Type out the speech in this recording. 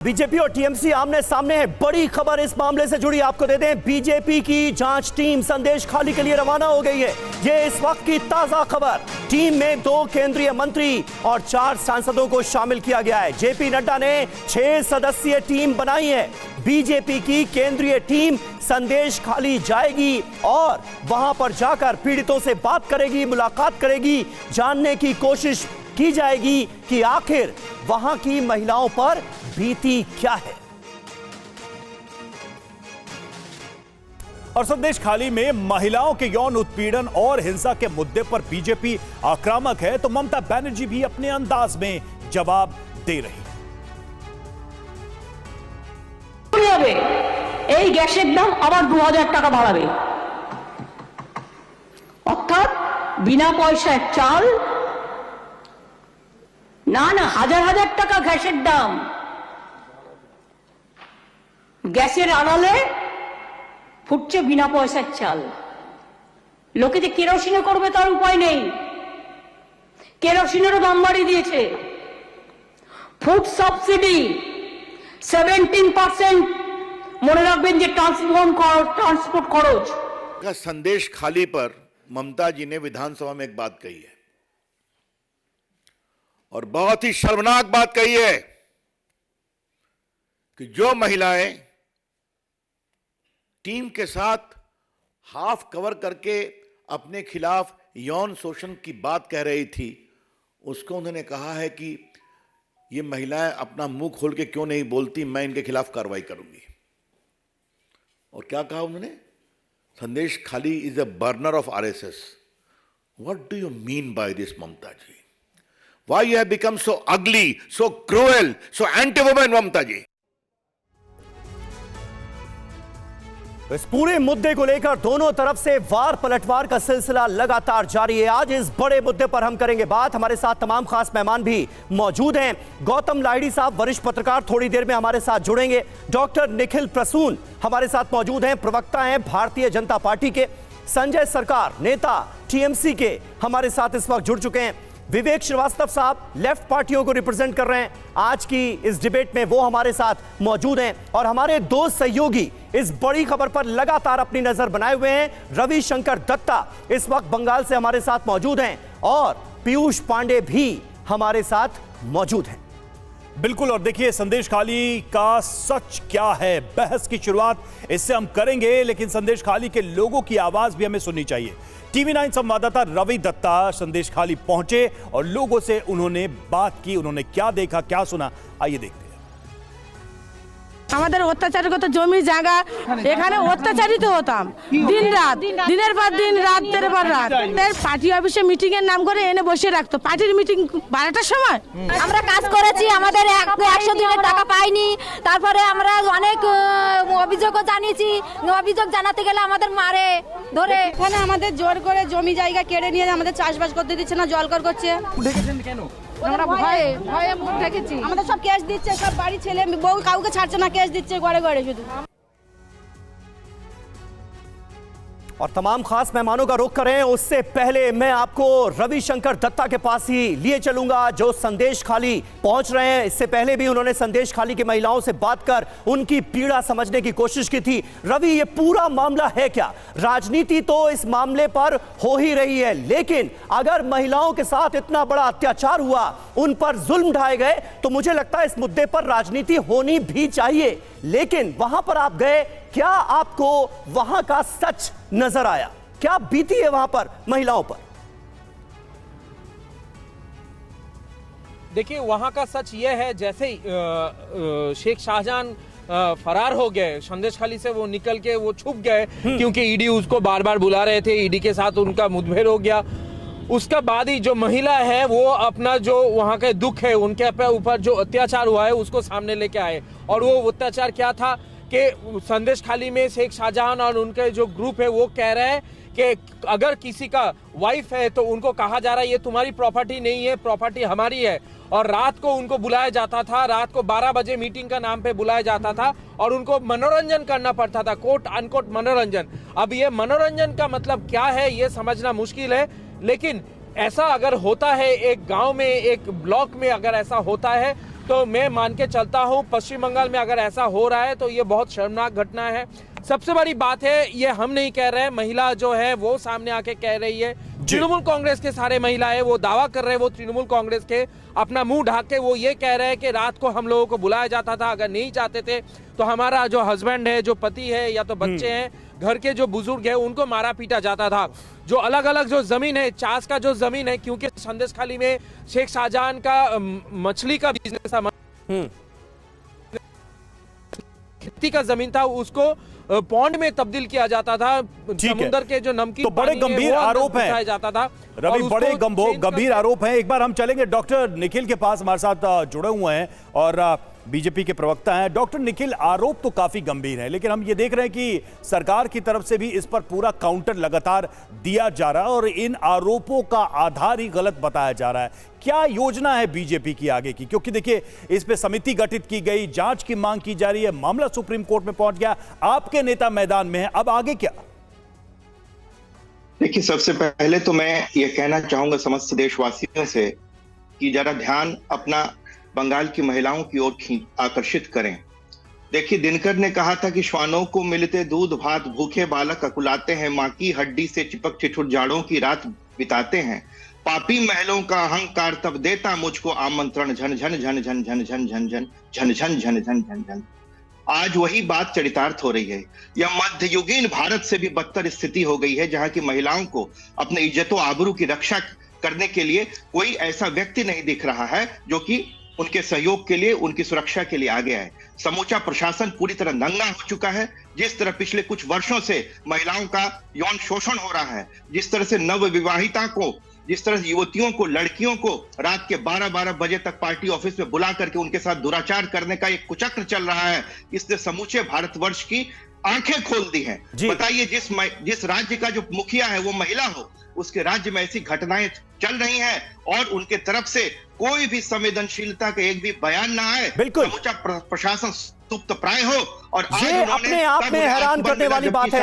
BJP और TMC आमने सामने है। बड़ी खबर इस मामले से जुड़ी आपको दे दें, बीजेपी की जांच टीम संदेश खाली के लिए रवाना हो गई है। ये इस वक्त की ताजा खबर। टीम में 2 केंद्रीय मंत्री और 4 सांसदों को शामिल किया गया है। जेपी नड्डा ने 6 सदस्यीय टीम बनाई है। बीजेपी की केंद्रीय टीम संदेश खाली जाएगी और वहां पर जाकर पीड़ितों से बात करेगी, मुलाकात करेगी, जानने की कोशिश की जाएगी कि आखिर वहां की महिलाओं पर बीती क्या है। और संदेश खाली में महिलाओं के यौन उत्पीड़न और हिंसा के मुद्दे पर बीजेपी आक्रामक है, तो ममता बनर्जी भी अपने अंदाज में जवाब दे रही। এই গ্যাসের দাম আবার 2000 টাকা বাড়াবে, অর্থাৎ বিনা পয়সায় চাল না হাজার হাজার টাকা গ্যাসের দাম। গ্যাসের আড়ালে ফুটছে বিনা পয়সার চাল। লোকে যে কেরোসিনে করবে তার উপায় নেই, কেরোসিনেরও দাম বাড়িয়ে দিয়েছে। ফুড সাবসিডি 17% মনে রাখবেন যে ट्रांसपोर्ट खर्च का संदेश खाली पर ममता जी ने विधानसभा में एक बात कही है और बहुत ही शर्मनाक बात कही है कि जो महिलाएं टीम के साथ हाफ कवर करके अपने खिलाफ यौन शोषण की बात कह रही थी, उसको उन्होंने कहा है कि ये महिलाएं अपना मुंह खोल के क्यों नहीं बोलती, मैं इनके खिलाफ कार्रवाई करूंगी। और क्या कहा उन्होंने? Sandeshkhali is a burner of RSS. What do you mean by this Mamata ji? Why you have become so ugly, so cruel, so anti-woman, ममता जी? इस पूरे मुद्दे को लेकर दोनों तरफ से वार पलटवार का सिलसिला लगातार जारी है। आज इस बड़े मुद्दे पर हम करेंगे बात। हमारे साथ तमाम खास मेहमान भी मौजूद हैं। गौतम लाहिड़ी साहब, वरिष्ठ पत्रकार, थोड़ी देर में हमारे साथ जुड़ेंगे। डॉक्टर निखिल प्रसून हमारे साथ मौजूद हैं, प्रवक्ता हैं भारतीय जनता पार्टी के। संजय सरकार, नेता टीएमसी के, हमारे साथ इस वक्त जुड़ चुके हैं। विवेक श्रीवास्तव साहब लेफ्ट पार्टियों को रिप्रेजेंट कर रहे हैं। आज की इस डिबेट में वो हमारे साथ मौजूद हैं। और हमारे 2 सहयोगी इस बड़ी खबर पर लगातार अपनी नजर बनाए हुए हैं। रविशंकर दत्ता इस वक्त बंगाल से हमारे साथ मौजूद हैं और पीयूष पांडे भी हमारे साथ मौजूद हैं। बिल्कुल। और देखिए, संदेश खाली का सच क्या है, बहस की शुरुआत इससे हम करेंगे, लेकिन संदेश खाली के लोगों की आवाज भी हमें सुननी चाहिए। टीवी 9 संवाददाता रवि दत्ता संदेश खाली पहुंचे और लोगों से उन्होंने बात की। उन्होंने क्या देखा, क्या सुना, आइए देखते हैं। আমাদের অত্যাচারগত জমি জায়গা এখানে অত্যাচারিত হতাম দিন রাত, দিনের পর দিন, রাতের পর রাত। পার্টি অফিসে মিটিং এর নাম করে এনে বসে রাখতো। পার্টির মিটিং 12টার সময়। আমরা কাজ করেছি, আমাদের 100 দিনের টাকা পাইনি। তারপরে আমরা অনেক অভিযোগও জানিয়েছি, অভিযোগ জানাতে গেলে আমাদের মারে ধরে। এখানে আমাদের জোর করে জমি জায়গা কেড়ে নিয়ে আমাদের চাষবাস করতে দিচ্ছে না, জলকর করছে। দেখেছেন কেন? আমরা ভয়ে ভয়ে মুখ ঢেকেছি। আমাদের সব ক্যাশ দিচ্ছে, সব বাড়ি ছেলে বউ কাউকে ছাড়ছে না, ক্যাশ দিচ্ছে ঘরে ঘরে শুধু। और तमाम खास मेहमानों का रुख करें उससे पहले मैं आपको रविशंकर दत्ता के पास ही लिए चलूंगा, जो संदेश खाली पहुंच रहे हैं। इससे पहले भी उन्होंने संदेश खाली की महिलाओं से बात कर उनकी पीड़ा समझने की कोशिश की थी। रवि, ये पूरा मामला है क्या? राजनीति तो इस मामले पर हो ही रही है, लेकिन अगर महिलाओं के साथ इतना बड़ा अत्याचार हुआ, उन पर जुल्म ढाए गए, तो मुझे लगता है इस मुद्दे पर राजनीति होनी भी चाहिए। लेकिन वहां पर आप गए, क्या आपको वहां का सच नजर आया? क्या बीती है वहां पर महिलाओं पर? देखिए, वहां का सच ये है, जैसे शेख शाहजहां फरार हो गए संदेश खाली से, वो निकल के वो छुप गए क्योंकि ईडी उसको बार बार बुला रहे थे, ईडी के साथ उनका मुठभेड़ हो गया। उसका बाद ही जो महिला है वो अपना जो वहां के दुख है, उनके ऊपर जो अत्याचार हुआ है उसको सामने लेके आए। और वो अत्याचार क्या था कि संदेश खाली में शेख शाहजहां और उनके जो ग्रुप है वो कह रहे हैं कि अगर किसी का वाइफ है तो उनको कहा जा रहा है ये तुम्हारी प्रॉपर्टी नहीं है, प्रॉपर्टी हमारी है। और रात को उनको बुलाया जाता था, रात को 12 बजे मीटिंग का नाम पे बुलाया जाता था और उनको मनोरंजन करना पड़ता था, कोट अनकोट मनोरंजन। अब ये मनोरंजन का मतलब क्या है ये समझना मुश्किल है, लेकिन ऐसा अगर होता है एक गांव में, एक ब्लॉक में अगर ऐसा होता है तो मैं मान के चलता हूं पश्चिम बंगाल में अगर ऐसा हो रहा है तो ये बहुत शर्मनाक घटना है। सबसे बड़ी बात है, ये हम नहीं कह रहे, महिला जो है वो सामने आके कह रही है। तृणमूल कांग्रेस के सारे महिलाएं वो दावा कर रहे हैं, वो तृणमूल कांग्रेस के अपना मुंह ढाक के वो ये कह रहे हैं कि रात को हम लोगों को बुलाया जाता था, अगर नहीं चाहते थे तो हमारा जो हस्बैंड है, जो पति है या तो बच्चे हैं, घर के जो बुजुर्ग है, उनको मारा पीटा जाता था। जो अलग अलग जो जमीन है, चास का जो जमीन है, क्योंकि संदेशखाली में शेख शाहजहां का मछली का बिजनेस था, खेती का जमीन था, उसको पॉन्ड में तब्दील किया जाता था। समुद्र के जो नमकीन तो बड़े गंभीर आरोप हैं जाता था रवि, बड़े गंभीर आरोप हैं। एक बार हम चलेंगे डॉक्टर निखिल के पास, हमारे साथ जुड़े हुए हैं और बीजेपी के प्रवक्ता हैं। डॉक्टर निखिल, आरोप तो काफी गंभीर है, लेकिन हम ये देख रहे हैं कि सरकार की तरफ से भी इस पर पूरा काउंटर लगातार दिया जा रहा है और इन आरोपों का आधार ही गलत बताया जा रहा है। क्या योजना है बीजेपी की आगे की? क्योंकि देखिए, इस पे समिति गठित की गई, जांच की मांग की जा रही है, मामला सुप्रीम कोर्ट में पहुंच गया, आपके नेता मैदान में है, अब आगे क्या? देखिए, सबसे पहले तो मैं ये कहना चाहूंगा समस्त देशवासियों से कि जरा ध्यान अपना बंगाल की महिलाओं की ओर आकर्षित करें। देखिए, दिनकर ने कहा था कि श्वानों को मिलते दूध भात भूखे बालक अकुलाते हैं, माँ की हड्डी से चिपक चिठुर जाड़ों की रात बिताते हैं, पापी महलों का अहंकार तब देता मुझको आमंत्रण, झन झन झन झन झन झन झन झन झन झन झन झन झन झन। आज वही बात चरितार्थ हो रही है। यह मध्ययुगीन भारत से भी बदतर स्थिति हो गई है, जहां की महिलाओं को अपने इज्जत और आबरू की रक्षा करने के लिए कोई ऐसा व्यक्ति नहीं दिख रहा है जो कि उनके सहयोग के लिए, उनकी सुरक्षा के लिए आगे आए। समूचा प्रशासन पूरी तरह नंगा हो चुका है। जिस तरह पिछले कुछ वर्षों से महिलाओं का यौन शोषण हो रहा है, जिस तरह से नवविवाहिता को, जिस तरह युवतियों को, लड़कियों को रात के 12-12 बजे तक पार्टी ऑफिस में बुला करके उनके साथ दुराचार करने का एक कुचक्र चल रहा है, इसने समूचे भारतवर्ष की आंखें खोल दी हैं। बताइए, जिस राज्य का जो मुखिया है वो महिला हो, उसके राज्य में ऐसी घटनाएं चल रही हैं और उनके तरफ से कोई भी संवेदनशीलता का एक भी बयान ना आए, समूचा प्रशासन सुप्त प्राय हो। और ये अपने आप में हैरान करने वाली बात है।